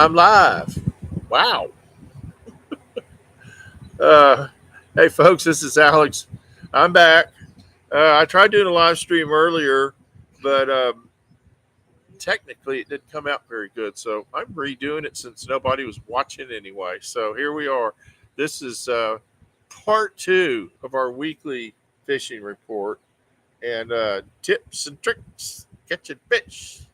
I'm live. Wow. Uh, hey, folks, this is Alex. I'm back. I tried doing a live stream earlier, but technically it didn't come out very good. So I'm redoing it since nobody was watching anyway. So here we are. This is part two of our weekly fishing report and tips and tricks catching fish.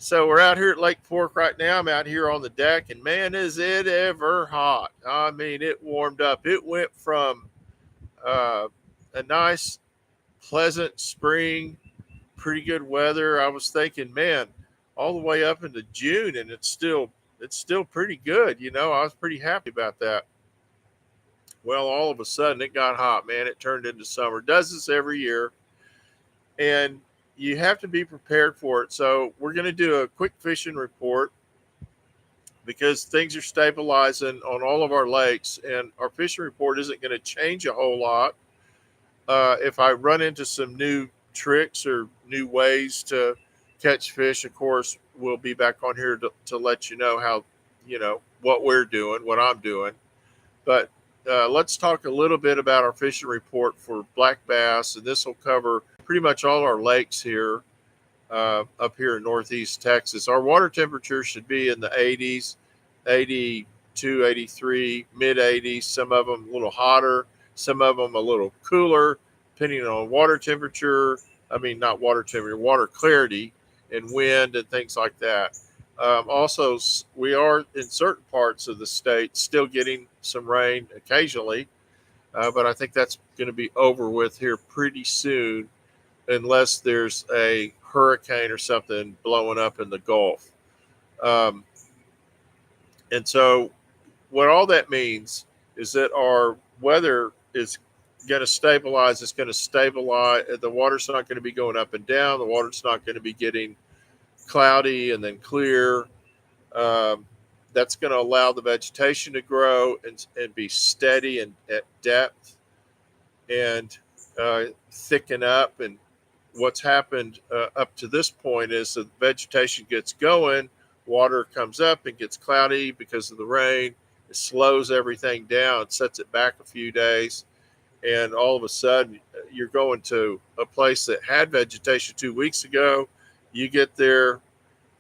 So we're out here at Lake Fork right now. I'm out here on the deck, and man, is it ever hot! I mean, it warmed up. It went from uh, a nice, pleasant spring, pretty good weather. I was thinking, man, all the way up into June, and it's still pretty good. I was pretty happy about that. Well, all of a sudden, it got hot, man. It turned into summer. Does this every year, and you have to be prepared for it. So we're going to do a quick fishing report because things are stabilizing on all of our lakes, and our fishing report isn't going to change a whole lot. If I run into some new tricks or new ways to catch fish, of course, we'll be back on here to let you know how, what we're doing, what I'm doing. But let's talk a little bit about our fishing report for black bass, and this will cover pretty much all our lakes here up here in northeast Texas. Our water temperature should be in the 80s, 82, 83, mid 80s. Some of them a little hotter, some of them a little cooler, depending on water temperature. I mean, not water temperature, water clarity and wind and things like that. Also, we are in certain parts of the state still getting some rain occasionally, but I think that's going to be over with here pretty soon unless there's a hurricane or something blowing up in the Gulf. Um, and so, what all that means is that our weather is going to stabilize. It's going to stabilize. The water's not going to be going up and down. The water's not going to be getting cloudy and then clear. Um, that's going to allow the vegetation to grow and be steady and at depth and thicken up. And what's happened up to this point is the vegetation gets going, water comes up and gets cloudy because of the rain. It slows everything down, sets it back a few days, and all of a sudden you're going to a place that had vegetation 2 weeks ago. You get there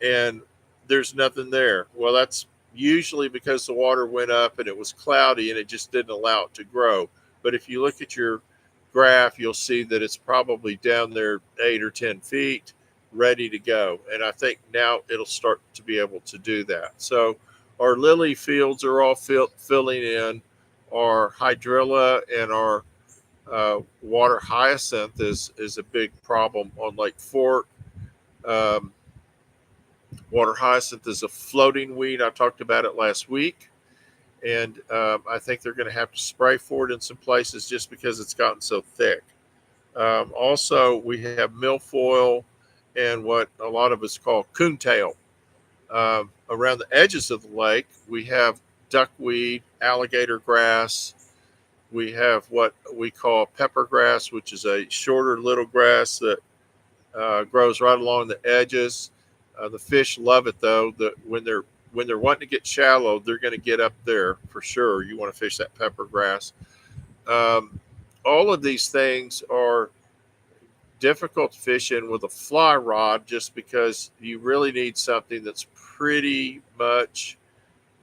and there's nothing there. Well, that's usually because the water went up and it was cloudy and it just didn't allow it to grow. But if you look at your graph, you'll see that it's probably down there 8 or 10 feet, ready to go. And I think now it'll start to be able to do that. So our lily fields are all filling in. Our hydrilla and our water hyacinth is a big problem on Lake Fork. Um, Water hyacinth is a floating weed. I talked about it last week. And I think they're going to have to spray for it in some places just because it's gotten so thick. Also, we have milfoil and what a lot of us call coontail. Around the edges of the lake, we have duckweed, alligator grass. We have what we call pepper grass, which is a shorter little grass that grows right along the edges. The fish love it though. When they're wanting to get shallow, they're going to get up there for sure. You want to fish that pepper grass. Um, all of these things are difficult to fish in with a fly rod just because you really need something that's pretty much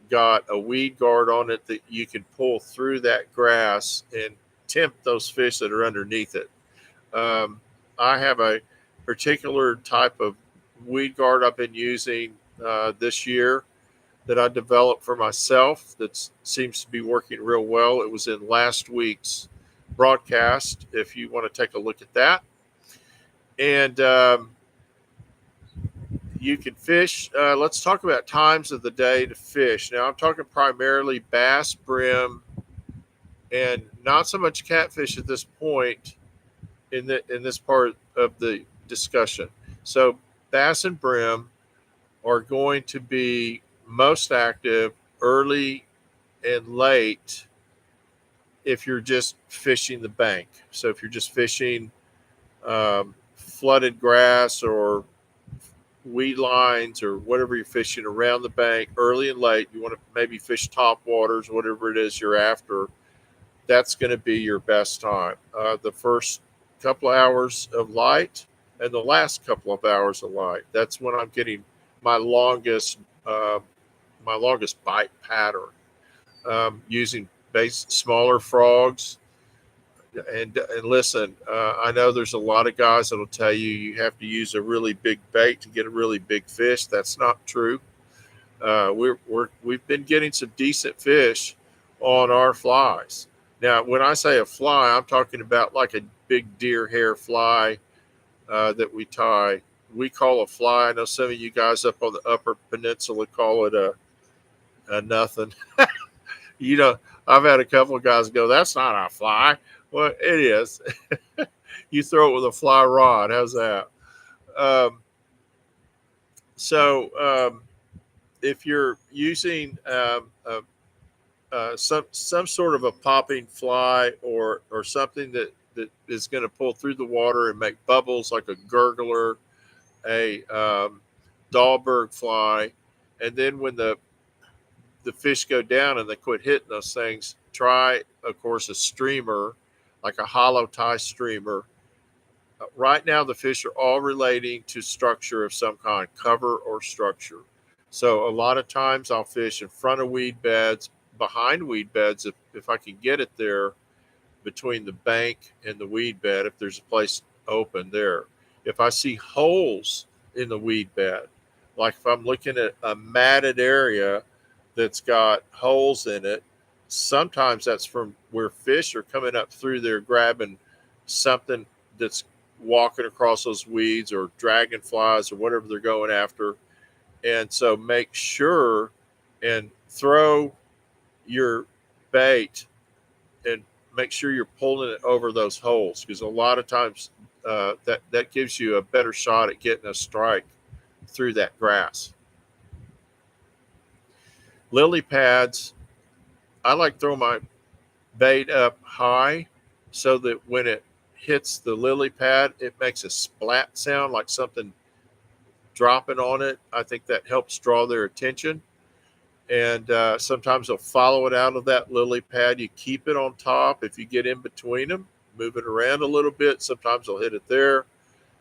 got a weed guard on it that you can pull through that grass and tempt those fish that are underneath it. Um, I have a particular type of weed guard I've been using this year that I developed for myself that seems to be working real well. It was in last week's broadcast, if you want to take a look at that. And you can fish. Let's talk about times of the day to fish. Now, I'm talking primarily bass, brim, and not so much catfish at this point in this part of the discussion. So, bass and brim are going to be most active early and late if you're just fishing the bank. So if you're just fishing flooded grass or weed lines or whatever you're fishing around the bank early and late. You want to maybe fish top waters, whatever it is you're after. That's going to be your best time. The first couple of hours of light and the last couple of hours of light. That's when I'm getting my longest uh, my longest bite pattern, using smaller frogs. And listen, I know there's a lot of guys that'll tell you you have to use a really big bait to get a really big fish. That's not true. We've been getting some decent fish on our flies. Now, when I say a fly, I'm talking about like a big deer hair fly that we tie. We call a fly. I know some of you guys up on the Upper Peninsula call it a nothing. You know, I've had a couple of guys go, "That's not a fly." Well, it is. You throw it with a fly rod. How's that? Um, so if you're using some sort of a popping fly or something that is going to pull through the water and make bubbles like a gurgler, a Dahlberg fly, and then when the fish go down and they quit hitting those things, try, of course, a streamer, like a hollow tie streamer. Right now, the fish are all relating to structure of some kind, cover or structure. So a lot of times I'll fish in front of weed beds, behind weed beds, if I can get it there, between the bank and the weed bed, if there's a place open there. If I see holes in the weed bed, like if I'm looking at a matted area that's got holes in it, sometimes that's from where fish are coming up through there grabbing something that's walking across those weeds, or dragonflies or whatever they're going after. And so make sure and throw your bait and make sure you're pulling it over those holes, because a lot of times that gives you a better shot at getting a strike through that grass. Lily pads, I like throw my bait up high so that when it hits the lily pad, it makes a splat sound like something dropping on it. I think that helps draw their attention. And sometimes they'll follow it out of that lily pad. You keep it on top. If you get in between them, move it around a little bit. Sometimes they'll hit it there.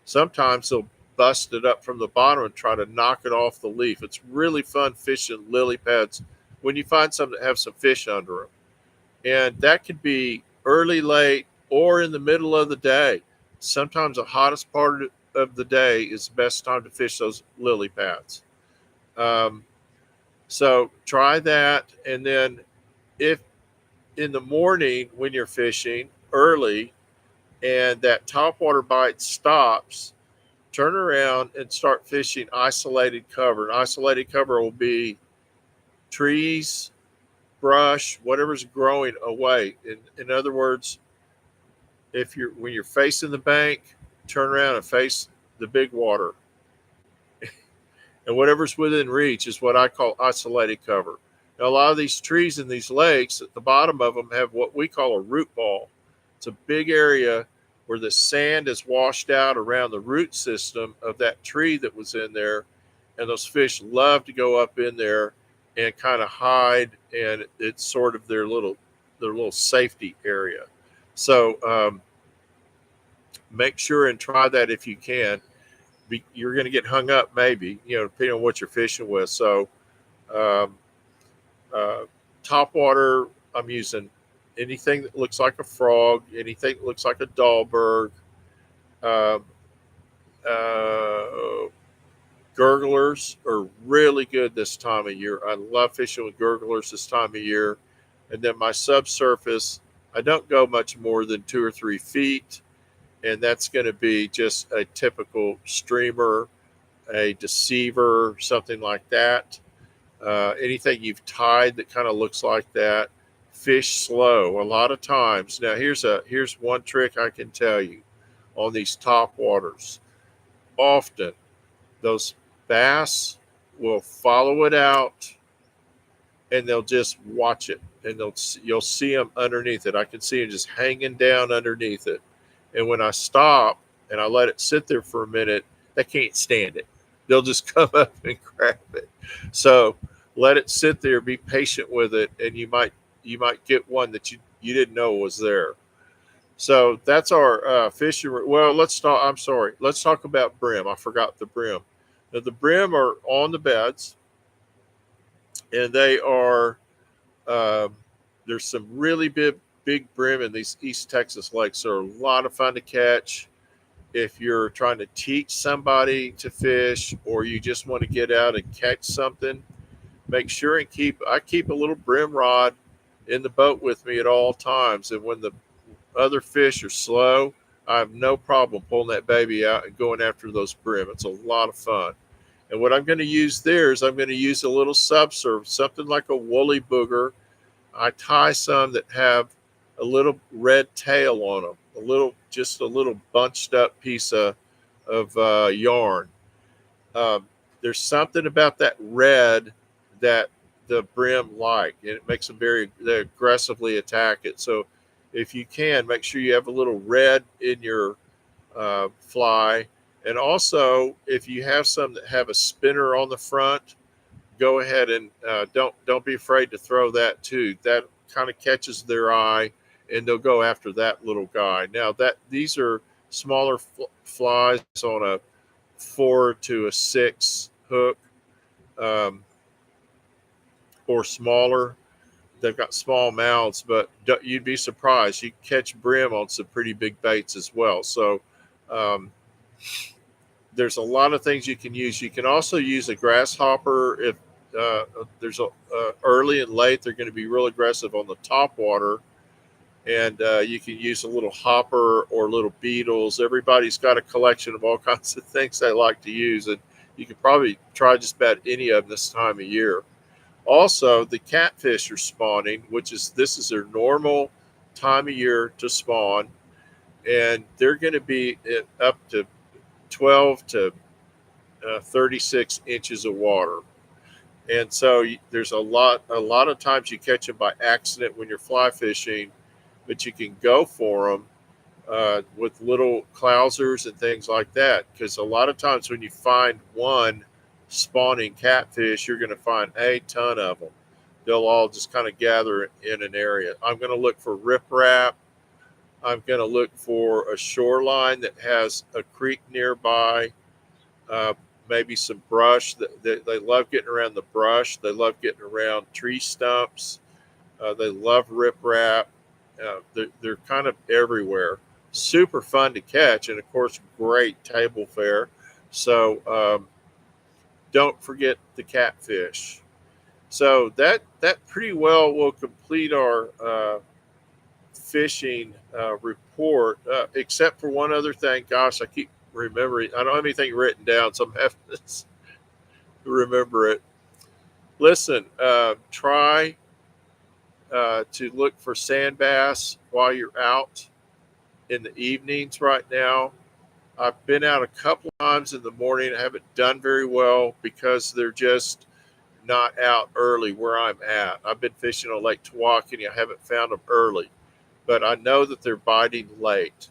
Sometimes they'll bust it up from the bottom and try to knock it off the leaf. It's really fun fishing lily pads when you find some that have some fish under them. And that could be early, late, or in the middle of the day. Sometimes the hottest part of the day is the best time to fish those lily pads. Um, so try that. And then if in the morning when you're fishing early and that topwater bite stops, turn around and start fishing isolated cover. And isolated cover will be trees, brush, whatever's growing away. In other words, if you're when you're facing the bank, turn around and face the big water. And whatever's within reach is what I call isolated cover. Now, a lot of these trees in these lakes, at the bottom of them, have what we call a root ball. It's a big area where the sand is washed out around the root system of that tree that was in there. And those fish love to go up in there and kind of hide. And it's sort of their little safety area. So make sure and try that if you can. You're going to get hung up, maybe, depending on what you're fishing with. So, um, top water, I'm using anything that looks like a frog, anything that looks like a Dahlberg, um, uh, gurglers are really good this time of year. I love fishing with gurglers this time of year. And then my subsurface, I don't go much more than 2 or 3 feet. And that's going to be just a typical streamer, a deceiver, something like that. Anything you've tied that kind of looks like that. Fish slow a lot of times. Now here's one trick I can tell you on these top waters. Often those bass will follow it out and they'll just watch it, and you'll see them underneath it. I can see them just hanging down underneath it. And when I stop and I let it sit there for a minute, they can't stand it. they'll just come up and grab it. So let it sit there, be patient with it, and you might get one that you didn't know was there. So that's our fishing. Well, let's talk. I'm sorry. Let's talk about brim. I forgot the brim. Now, the brim are on the beds, and they are. Um, there's some really big brim in these East Texas lakes. They're a lot of fun to catch if you're trying to teach somebody to fish, or you just want to get out and catch something. Make sure and I keep a little brim rod in the boat with me at all times, and when the other fish are slow, I have no problem pulling that baby out and going after those brim. It's a lot of fun. And what I'm going to use there is I'm going to use a little subsurf, something like a woolly booger. I tie some that have a little red tail on them, just a little bunched up piece of yarn. Um, there's something about that red that the brim like, and it makes them they aggressively attack it. So if you can, make sure you have a little red in your fly. And also, if you have some that have a spinner on the front, go ahead and don't be afraid to throw that too. That kind of catches their eye, and they'll go after that little guy. Now that these are smaller flies on a 4 to 6 hook, um, or smaller. They've got small mouths, but you'd be surprised. You catch brim on some pretty big baits as well. So um, there's a lot of things you can use. You can also use a grasshopper if there's early and late. They're going to be real aggressive on the top water, and you can use a little hopper or little beetles. Everybody's got a collection of all kinds of things they like to use, and you can probably try just about any of them this time of year. Also, the catfish are spawning, this is their normal time of year to spawn, and they're going to be up to 12 to 36 inches of water. And so there's a lot of times you catch them by accident when you're fly fishing, but you can go for them with little clousers and things like that. Because a lot of times when you find one spawning catfish, you're going to find a ton of them. They'll all just kind of gather in an area. I'm going to look for riprap. I'm going to look for a shoreline that has a creek nearby, uh, maybe some brush. They love getting around the brush. They love getting around tree stumps. They love riprap. They're kind of everywhere. Super fun to catch, and of course, great table fare. So don't forget the catfish. So that pretty well will complete our fishing report, except for one other thing. Gosh, I keep remembering. I don't have anything written down, so I'm having to remember it. Listen, try to look for sand bass while you're out in the evenings right now. I've been out a couple times in the morning. I haven't done very well because they're just not out early where I'm at. I've been fishing on Lake Tawakoni. I haven't found them early, but I know that they're biting late.